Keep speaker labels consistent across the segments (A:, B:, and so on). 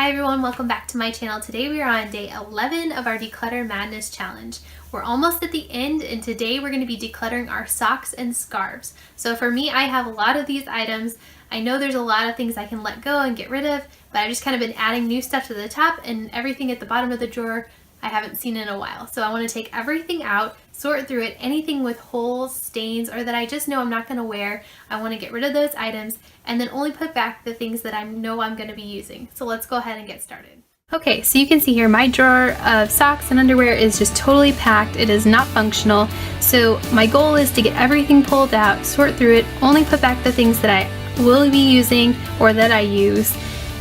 A: Hi everyone, welcome back to my channel. Today we are on day 11 of our Declutter Madness Challenge. We're almost at the end and today we're going to be decluttering our socks and scarves. So for me, I have a lot of these items. I know there's a lot of things I can let go and get rid of, but I've just kind of been adding new stuff to the top and everything at the bottom of the drawer I haven't seen in a while. So I want to take everything out, sort through it, anything with holes, stains, or that I just know I'm not going to wear. I want to get rid of those items and then only put back the things that I know I'm going to be using. So let's go ahead and get started. Okay, so you can see here my drawer of socks and underwear is just totally packed. It is not functional. So my goal is to get everything pulled out, sort through it, only put back the things that I will be using or that I use,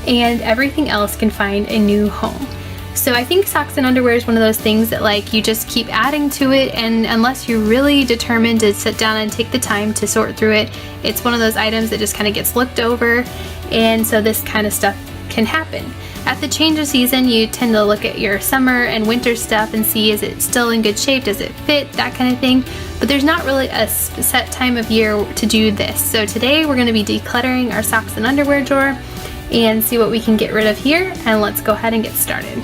A: and everything else can find a new home. So I think socks and underwear is one of those things that like you just keep adding to it, and unless you're really determined to sit down and take the time to sort through it, it's one of those items that just kind of gets looked over, and so this kind of stuff can happen. At the change of season, you tend to look at your summer and winter stuff and see, is it still in good shape, does it fit, that kind of thing, but there's not really a set time of year to do this. So today we're going to be decluttering our socks and underwear drawer and see what we can get rid of here, and let's go ahead and get started.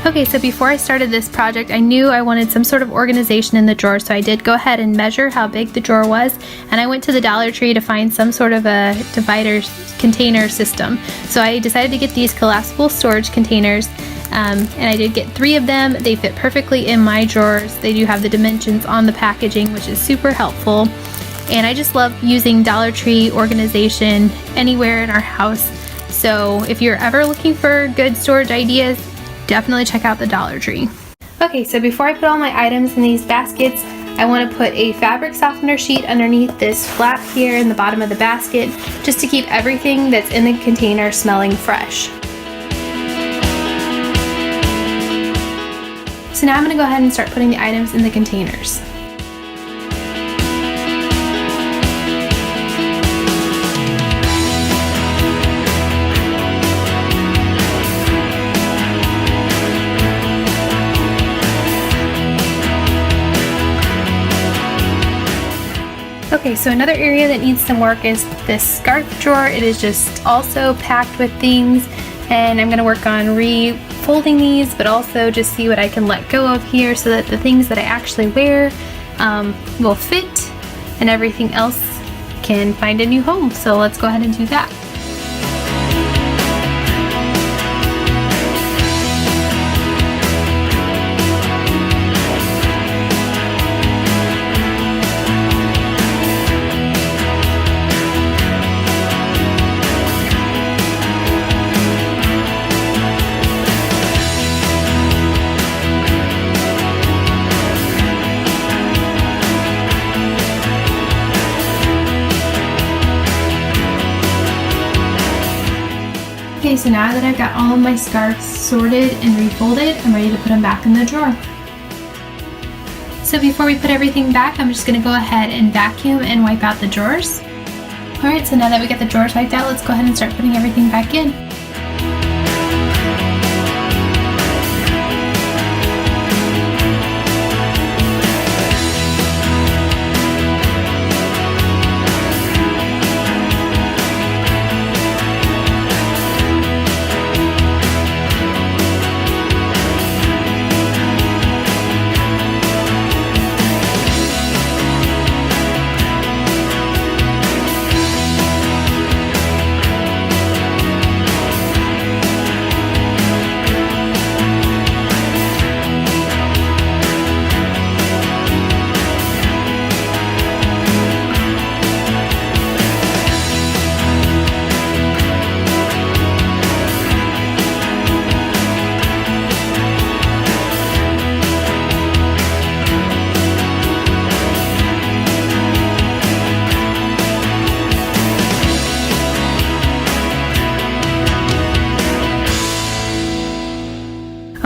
A: Okay, so before I started this project, I knew I wanted some sort of organization in the drawer, so I did go ahead and measure how big the drawer was, and I went to the Dollar Tree to find some sort of a divider container system. So I decided to get these collapsible storage containers, and I did get 3 of them. They fit perfectly in my drawers. They do have the dimensions on the packaging, which is super helpful, and I just love using Dollar Tree organization anywhere in our house. So if you're ever looking for good storage ideas, definitely check out the Dollar Tree. Okay, so before I put all my items in these baskets, I want to put a fabric softener sheet underneath this flap here in the bottom of the basket, just to keep everything that's in the container smelling fresh. So now I'm going to go ahead and start putting the items in the containers. Okay, so another area that needs some work is this scarf drawer. It is just also packed with things, and I'm going to work on refolding these, but also just see what I can let go of here so that the things that I actually wear will fit and everything else can find a new home. So let's go ahead and do that. Okay, so now that I've got all of my scarves sorted and refolded, I'm ready to put them back in the drawer. So before we put everything back, I'm just going to go ahead and vacuum and wipe out the drawers. Alright, so now that we got the drawers wiped out, let's go ahead and start putting everything back in.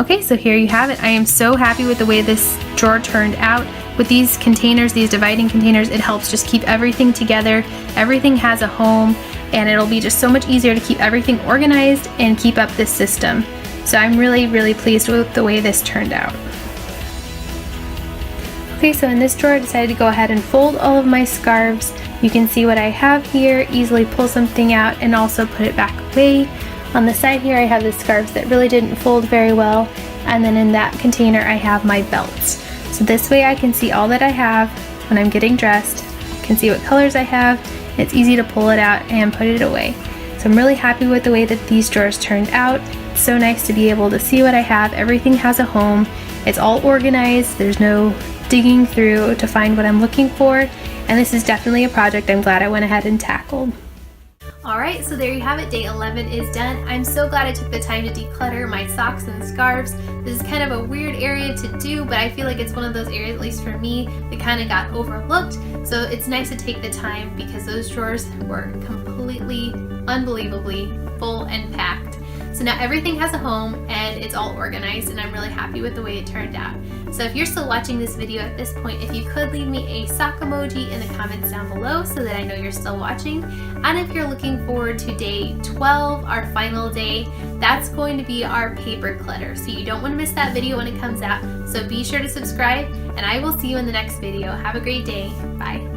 A: Okay, so here you have it. I am so happy with the way this drawer turned out. With these containers, these dividing containers, it helps just keep everything together. Everything has a home, and it'll be just so much easier to keep everything organized and keep up this system. So I'm really pleased with the way this turned out. Okay, so in this drawer I decided to go ahead and fold all of my scarves. You can see what I have here, easily pull something out and also put it back away. On the side here I have the scarves that really didn't fold very well, and then in that container I have my belts. So this way I can see all that I have when I'm getting dressed, I can see what colors I have, and it's easy to pull it out and put it away. So I'm really happy with the way that these drawers turned out. It's so nice to be able to see what I have. Everything has a home. It's all organized. There's no digging through to find what I'm looking for, and this is definitely a project I'm glad I went ahead and tackled. Alright, so there you have it. Day 11 is done. I'm so glad I took the time to declutter my socks and scarves. This is kind of a weird area to do, but I feel like it's one of those areas, at least for me, that kind of got overlooked. So it's nice to take the time because those drawers were completely, unbelievably full and packed. So now everything has a home and it's all organized, and I'm really happy with the way it turned out. So if you're still watching this video at this point, if you could leave me a sock emoji in the comments down below so that I know you're still watching. And if you're looking forward to day 12, our final day, that's going to be our paper clutter. So you don't want to miss that video when it comes out. So be sure to subscribe, and I will see you in the next video. Have a great day. Bye.